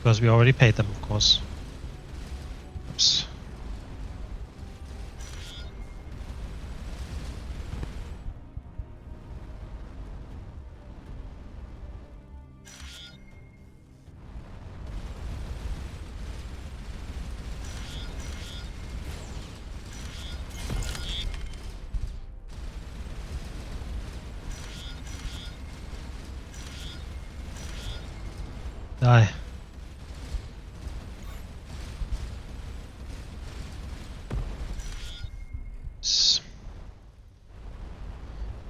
Because we already paid them, of course. Oops. Die.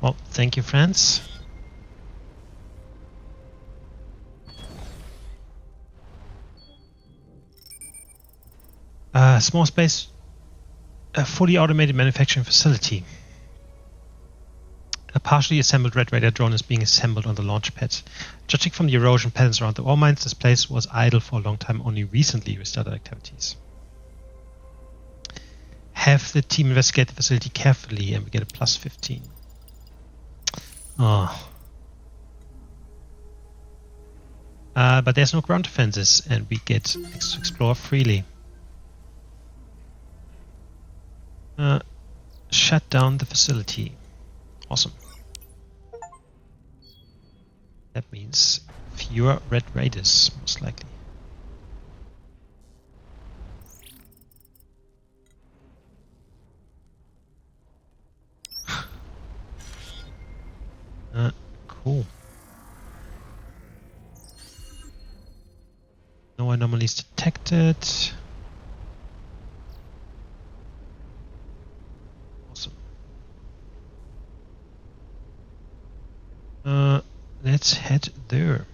Well, thank you, friends. Small space, a fully automated manufacturing facility. A partially assembled Red Raider drone is being assembled on the launch pad. Judging from the erosion patterns around the ore mines, this place was idle for a long time, only recently restarted activities. Have the team investigate the facility carefully and we get a plus 15. Oh. But there's no ground defenses and we get to explore freely. Shut down the facility. Awesome. That means fewer Red Raiders, most likely. Cool. No anomalies detected. Awesome. Let's head there.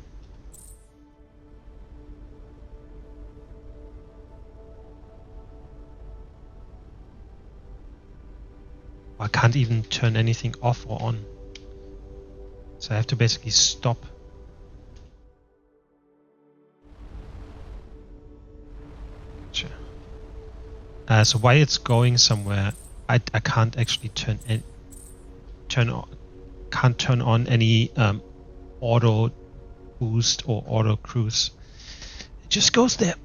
I can't even turn anything off or on. So I have to basically stop. Gotcha. So while it's going somewhere, I can't actually turn on any auto boost or auto cruise. It just goes there,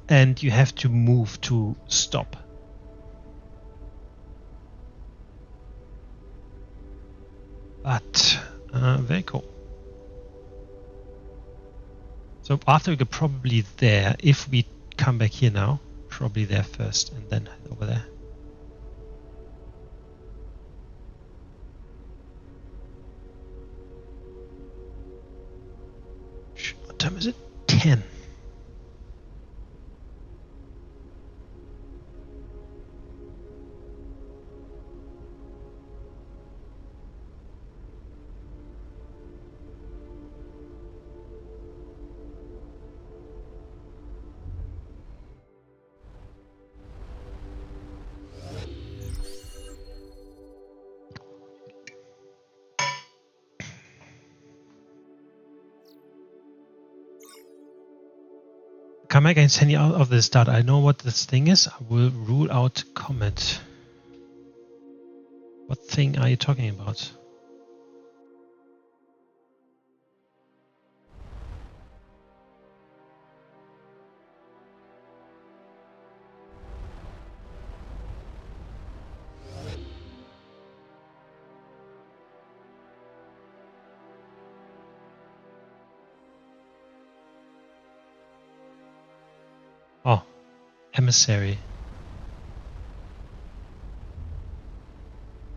and you have to move to stop. But very cool. So after we go probably there, if we come back here now, probably there first and then head over there. What time is it? 10. Come against any out of the start. I know what this thing is. I will rule out comment. What thing are you talking about? Oh, emissary.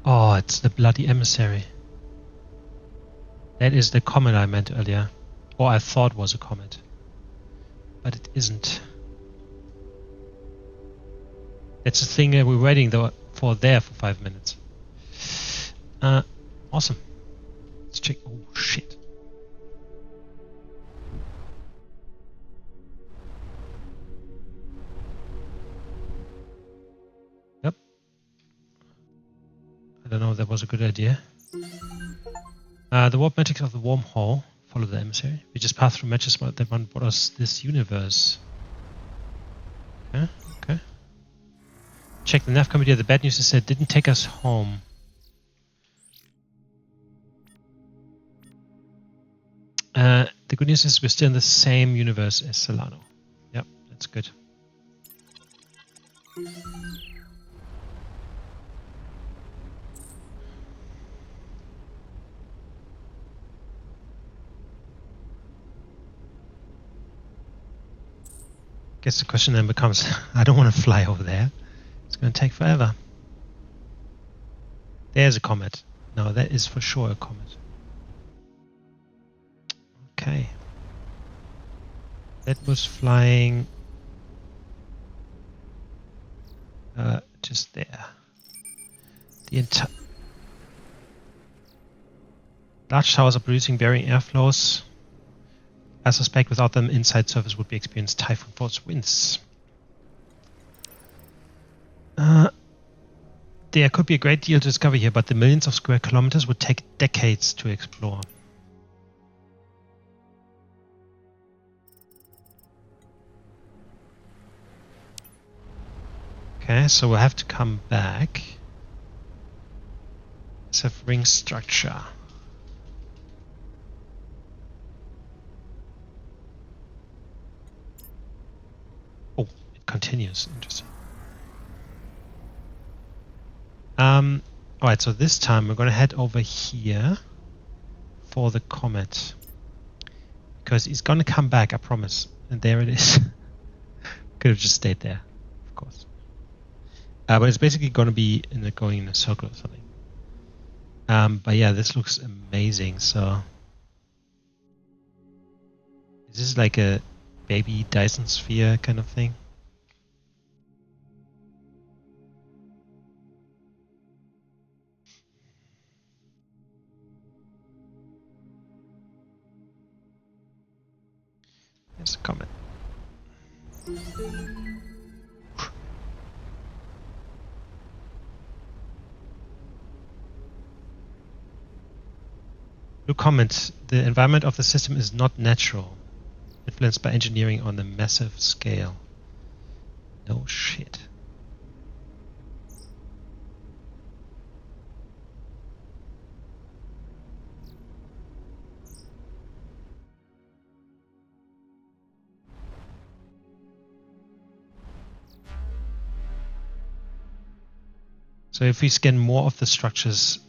Oh, it's the bloody emissary. That is the comment I meant earlier. Or I thought was a comment. But it isn't. That's the thing that we're waiting for there for 5 minutes. Awesome. Let's check. Oh, shit. Yep. I don't know if that was a good idea. The warp metrics of the wormhole. Follow the emissary. We just passed through matches that one brought us this universe. Okay. Check the nav computer. The bad news is that it didn't take us home. The good news is we're still in the same universe as Solano. Yep, that's good. Guess the question then becomes, I don't want to fly over there. It's going to take forever. There's a comet. No, that is for sure a comet. Okay. That was flying just there. The entire large towers are producing varying airflows. I suspect without them, inside surface would be experienced typhoon force winds. There could be a great deal to discover here, but the millions of square kilometers would take decades to explore. Okay, so we'll have to come back. Let's have ring structure. Oh, it continues. Interesting. Alright, so this time we're going to head over here for the comet. Because it's going to come back, I promise. And there it is. Could have just stayed there, of course. But it's basically going to be going in a circle or something. But yeah, this looks amazing. So is this like a baby Dyson sphere kind of thing? Here's a comet. Blue comment. The environment of the system is not natural, influenced by engineering on a massive scale. No shit. So if we scan more of the structures,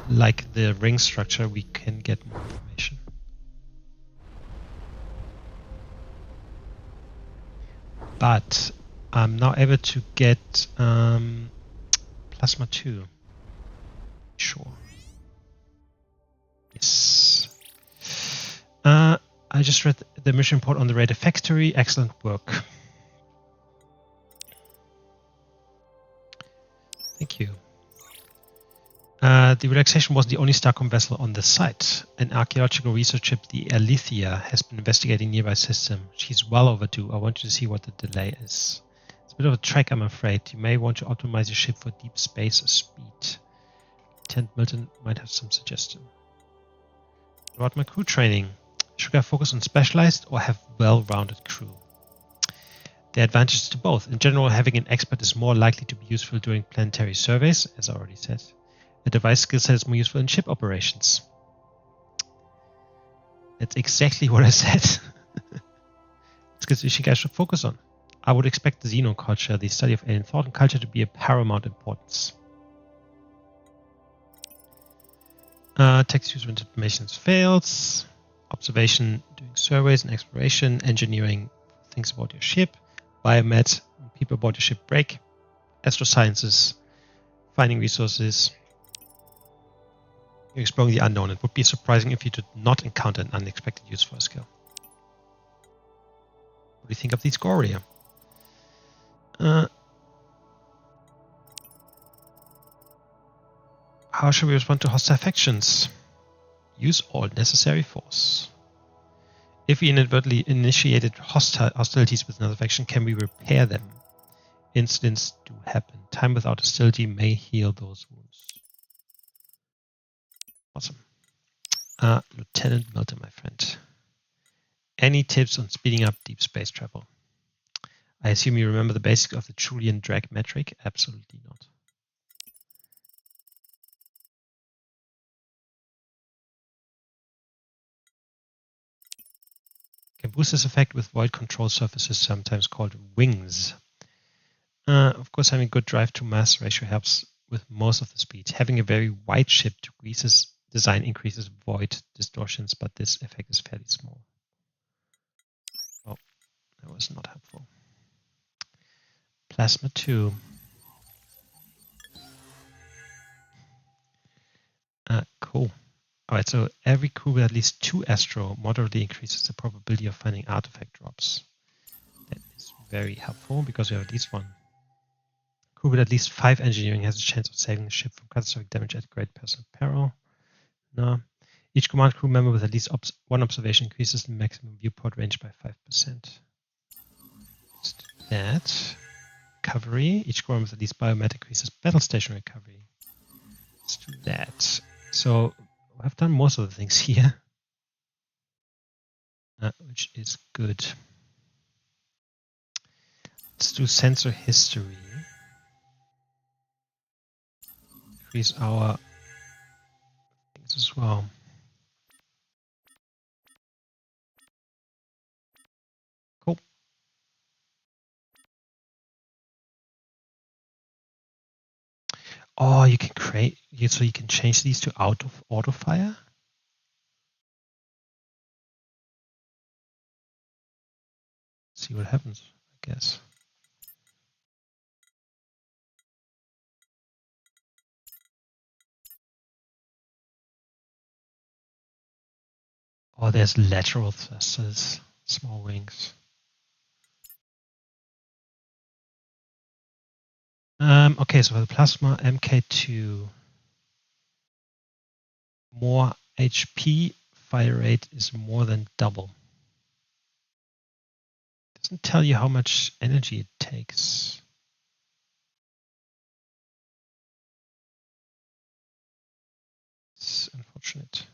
like the ring structure, we can get more information. But I'm now able to get plasma 2. Sure. Yes. I just read the mission report on the Radar Factory. Excellent work. Thank you. The Relaxation wasn't the only Starcom vessel on the site. An archaeological research ship, the Alethea, has been investigating nearby system. She's well overdue. I want you to see what the delay is. It's a bit of a trek, I'm afraid. You may want to optimize your ship for deep space speed. Lieutenant Milton might have some suggestion. About my crew training. Should I focus on specialized or have well-rounded crew? There are advantages to both. In general, having an expert is more likely to be useful during planetary surveys, as I already said. A device skill set is more useful in ship operations. That's exactly what I said. It's because you guys should focus on. I would expect the Xeno culture, the study of alien thought and culture, to be of paramount importance. Text user information fails. Observation, doing surveys and exploration. Engineering, things about your ship. Biomed, people aboard your ship break. Astrosciences, finding resources. You're exploring the unknown. It would be surprising if you did not encounter an unexpected use for a skill. What do you think of these Goria? How should we respond to hostile factions? Use all necessary force. If we inadvertently initiated hostilities with another faction, can we repair them? Incidents do happen. Time without hostility may heal those wounds. Awesome. Lieutenant Milton, my friend. Any tips on speeding up deep space travel? I assume you remember the basics of the Julian drag metric? Absolutely not. can boost this effect with void control surfaces, sometimes called wings. Of course, having a good drive to mass ratio helps with most of the speed. Having a very wide ship decreases design increases void distortions, but this effect is fairly small. Oh, that was not helpful. Plasma 2. Cool. Alright, so every crew with at least 2 Astro moderately increases the probability of finding artifact drops. That is very helpful because we have at least 1. Crew with at least 5 engineering has a chance of saving the ship from catastrophic damage at great personal peril. No. Each command crew member with at least 1 observation increases the maximum viewport range by 5%. Let's do that. Recovery. Each crew member with at least biomet increases battle station recovery. Let's do that. So I've done most of the things here, which is good. Let's do sensor history. Increase our things as well. Cool. Oh, you can create, so you can change these to auto fire. See what happens, I guess. Oh, there's lateral thrusters, small wings. Okay, so for the plasma MK2, more HP, fire rate is more than double. Doesn't tell you how much energy it takes. It's unfortunate.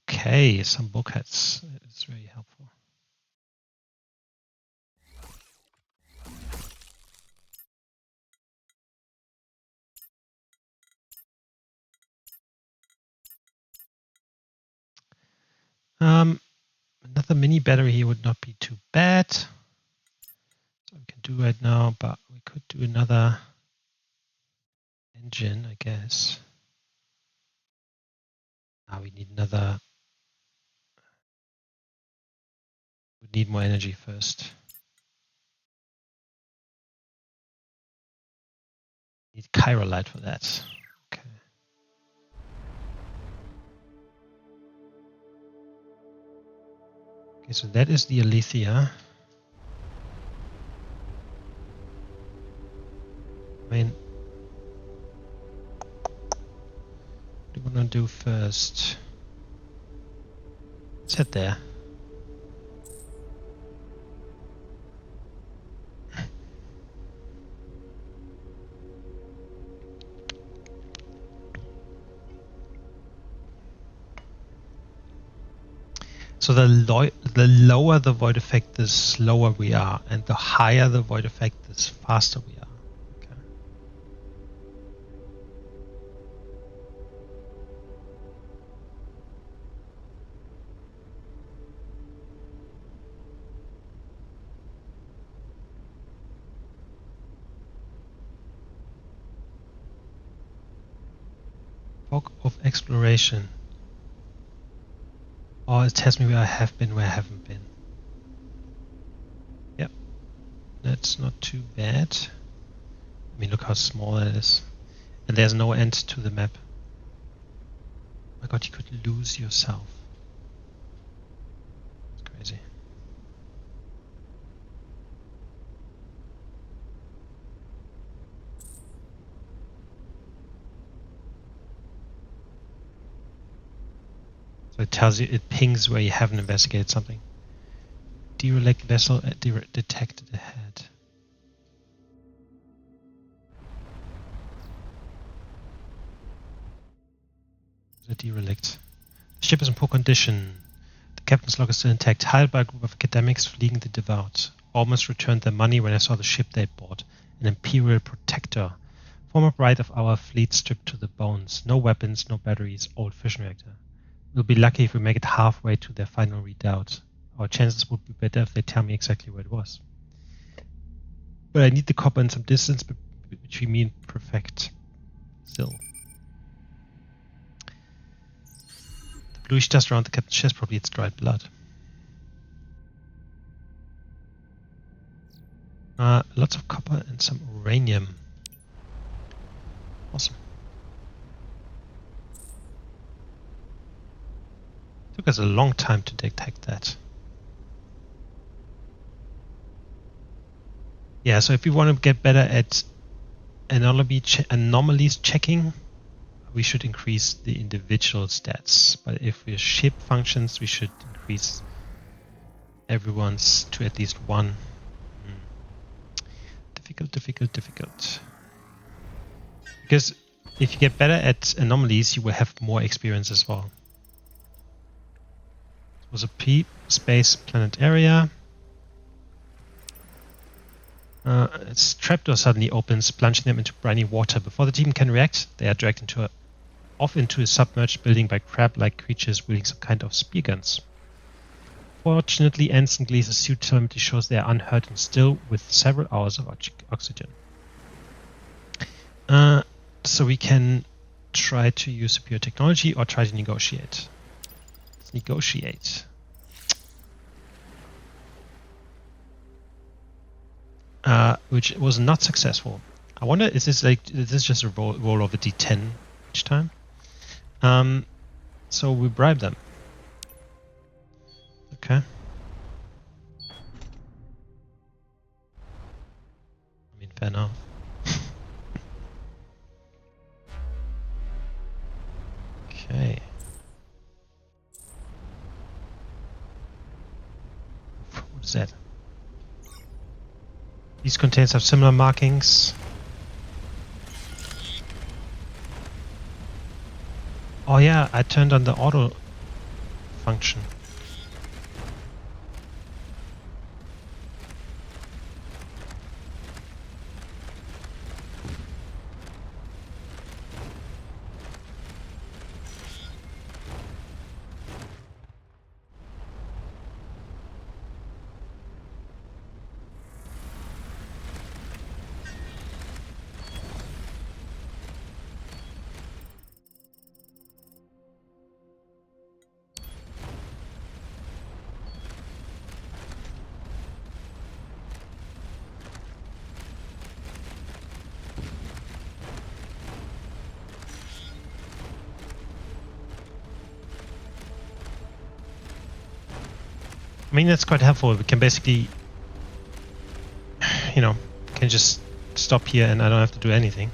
Okay, some bulkheads. It's very helpful. Another mini battery here would not be too bad. So we can do right now, but we could do another engine, I guess. Now we need another. We need more energy first. Need chirolite for that. Okay. Okay, so that is the Alethea. I mean, what do you want to do first? Let's head there. So the lower the void effect, the slower we are, and the higher the void effect, the faster we are. Okay. Fog of exploration. Oh, it tells me where I have been, where I haven't been. Yep, that's not too bad. I mean, look how small that is. And there's no end to the map. Oh my god, you could lose yourself. It's crazy. So it tells you, it pings where you haven't investigated something. Derelict vessel detected ahead. The derelict. The ship is in poor condition. The captain's log is still intact. Hired by a group of academics fleeing the devout. Almost returned their money when I saw the ship they'd bought. An Imperial Protector. Former bride of our fleet stripped to the bones. No weapons, no batteries, old fission reactor. We'll be lucky if we make it halfway to their final redoubt. Our chances would be better if they tell me exactly where it was. But I need the copper and some distance between me and perfect. Still. The bluish dust around the captain's chest, probably it's dried blood. Lots of copper and some uranium. Awesome. Took us a long time to detect that. Yeah, so if we want to get better at anomalies checking, we should increase the individual stats. But if we're ship functions, we should increase everyone's to at least 1. Difficult. Because if you get better at anomalies, you will have more experience as well. It was a P-space planet area. Its trapdoor suddenly opens, plunging them into briny water. Before the team can react, they are dragged off into a submerged building by crab-like creatures wielding some kind of spear guns. Fortunately, Ensign Glee's suit telemetry shows they are unhurt and still with several hours of oxygen. So we can try to use superior technology or try to negotiate. Let's negotiate. Which was not successful. I wonder, is this just a roll of a d10 each time? So we bribe them. Okay. I mean, fair enough. Okay. What is that? These containers have similar markings. Oh yeah, I turned on the auto function. I mean, that's quite helpful. We can basically, can just stop here and I don't have to do anything.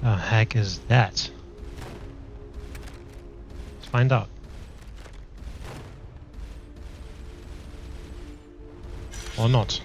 The heck is that? Let's find out. Or not.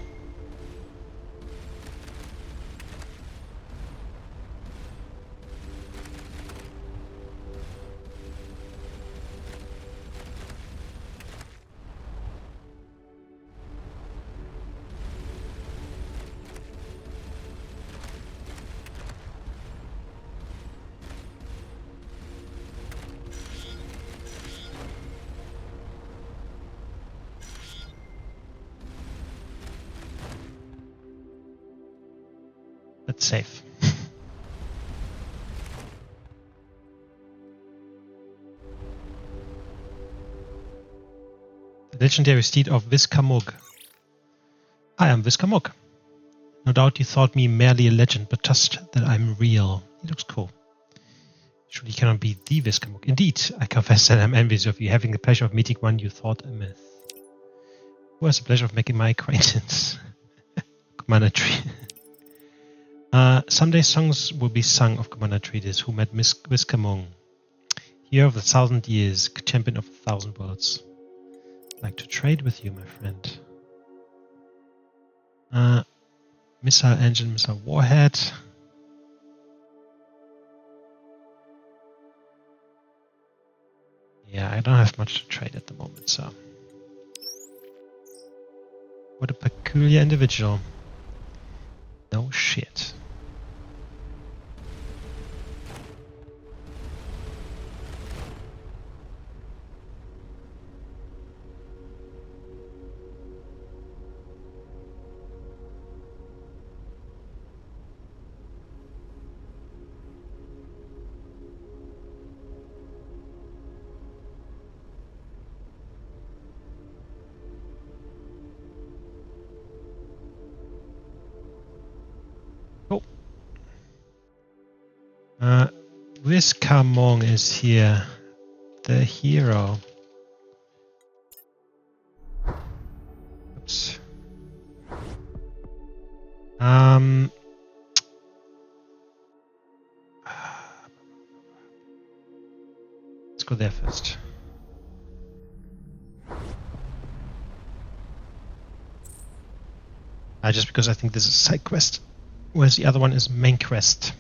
not safe. The legendary steed of Viskamug. I am Viskamug. No doubt you thought me merely a legend, but trust that I'm real. He looks cool. Surely you cannot be the Viskamug. Indeed, I confess that I'm envious of you, having the pleasure of meeting one you thought a myth. Who has the pleasure of making my acquaintance? Commander Tree. Someday songs will be sung of Commander Treatise, who met Miss Viskamung, hero of 1,000 years, champion of 1,000 worlds. I'd like to trade with you, my friend. Missile engine, missile warhead. Yeah, I don't have much to trade at the moment, so. What a peculiar individual. No shit. Cool. Viskamong is here. The hero. Oops. Let's go there first. Just because I think this is side quest, whereas the other one is main quest.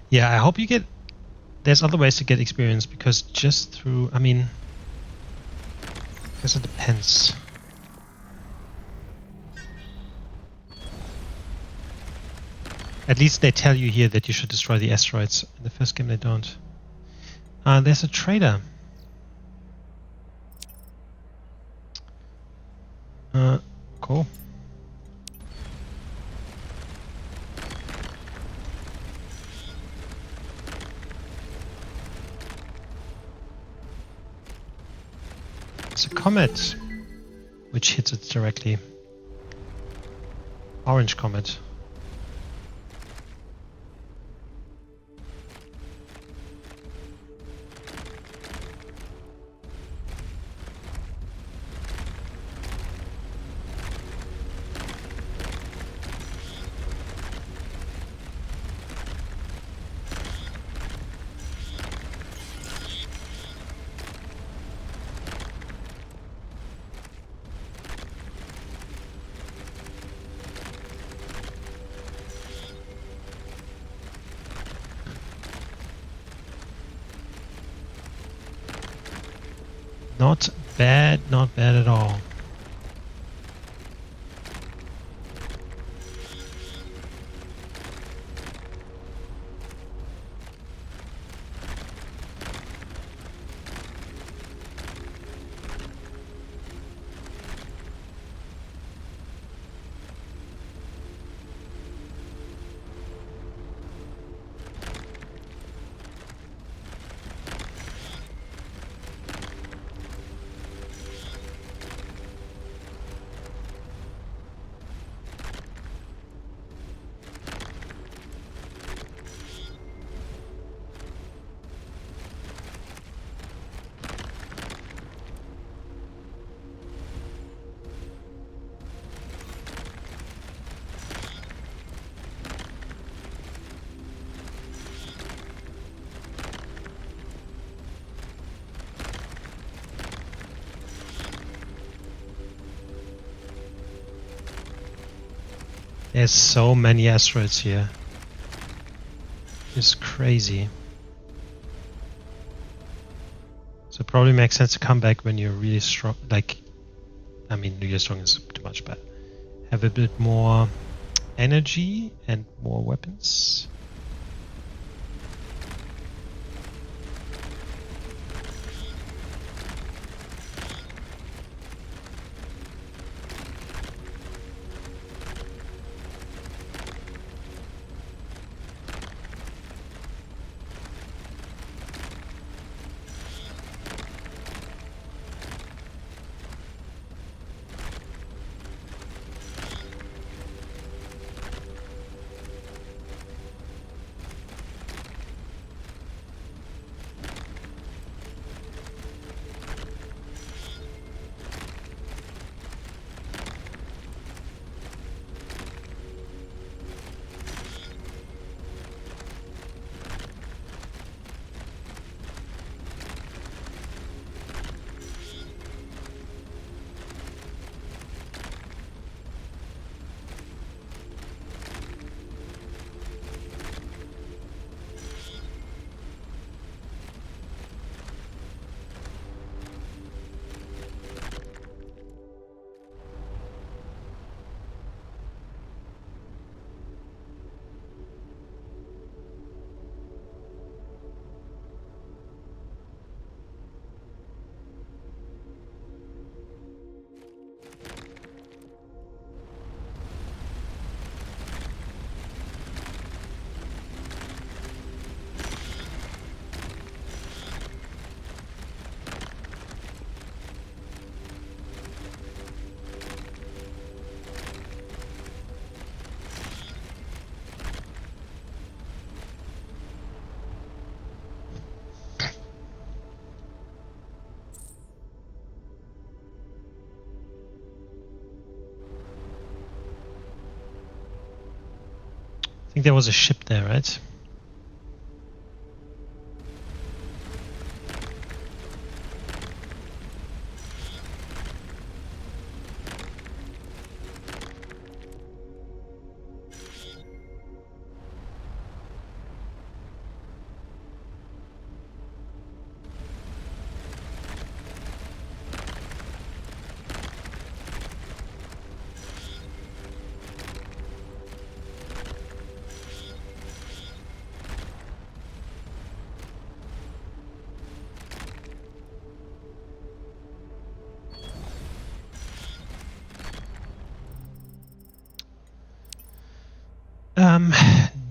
Yeah, I hope you get... There's other ways to get experience, because just through... I mean... I guess it depends. At least they tell you here that you should destroy the asteroids. In the first game they don't. There's a trader. Cool. It's a comet, which hits it directly. Orange comet. Not bad at all. There's so many asteroids here. It's crazy. So it probably makes sense to come back when you're really strong. Like, I mean, really strong is too much, but have a bit more energy and more weapons. think there was a ship there, right?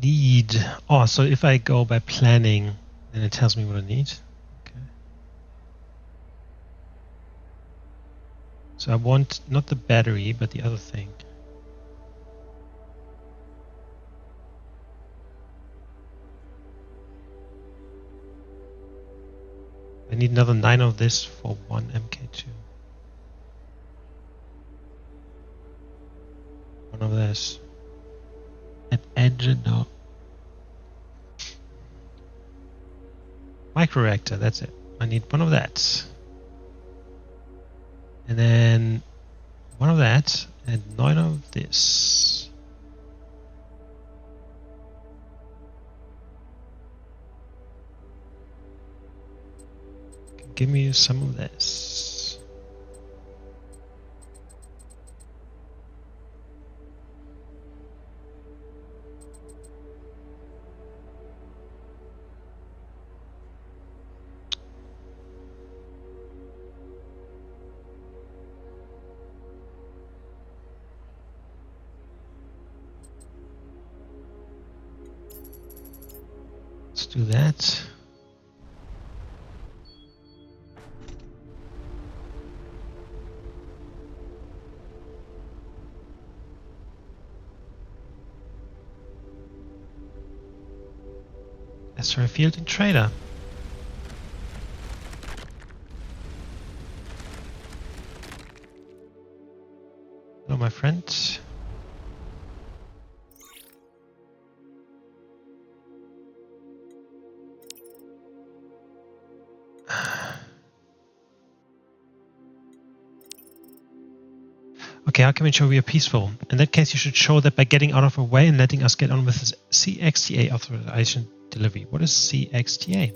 Need. Oh, so if I go by planning, then it tells me what I need. Okay. So I want not the battery, but the other thing. I need another 9 of this for 1 MK2. 1 of this. An engine, no. Microreactor, that's it. I need 1 of that. And then 1 of that, and 9 of this. Give me some of this. Let's do that. Asteroid field and trader. Hello, my friend. Okay, how can we show we are peaceful? In that case, you should show that by getting out of our way and letting us get on with this CXTA authorization delivery. What is CXTA?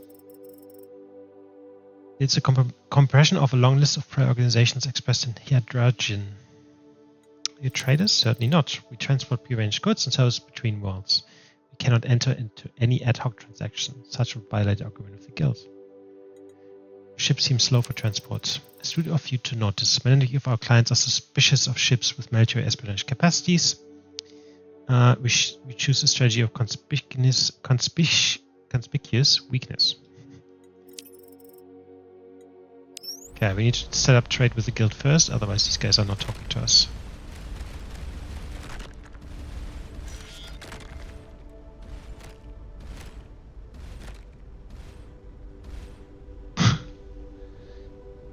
It's a compression of a long list of prior organizations expressed in hydrogen. Are you traders? Certainly not. We transport prearranged goods and services between worlds. We cannot enter into any ad hoc transaction. Such would violate the agreement of the guild. Ships seem slow for transport. Astute of you to notice. Many of our clients are suspicious of ships with military espionage capacities. We choose a strategy of conspicuous weakness. Okay, we need to set up trade with the guild first, otherwise these guys are not talking to us.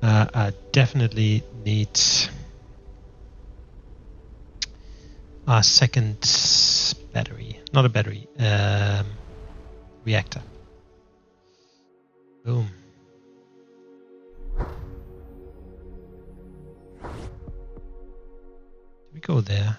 I definitely need a second battery. Not a battery. Reactor. Boom. Did we go there?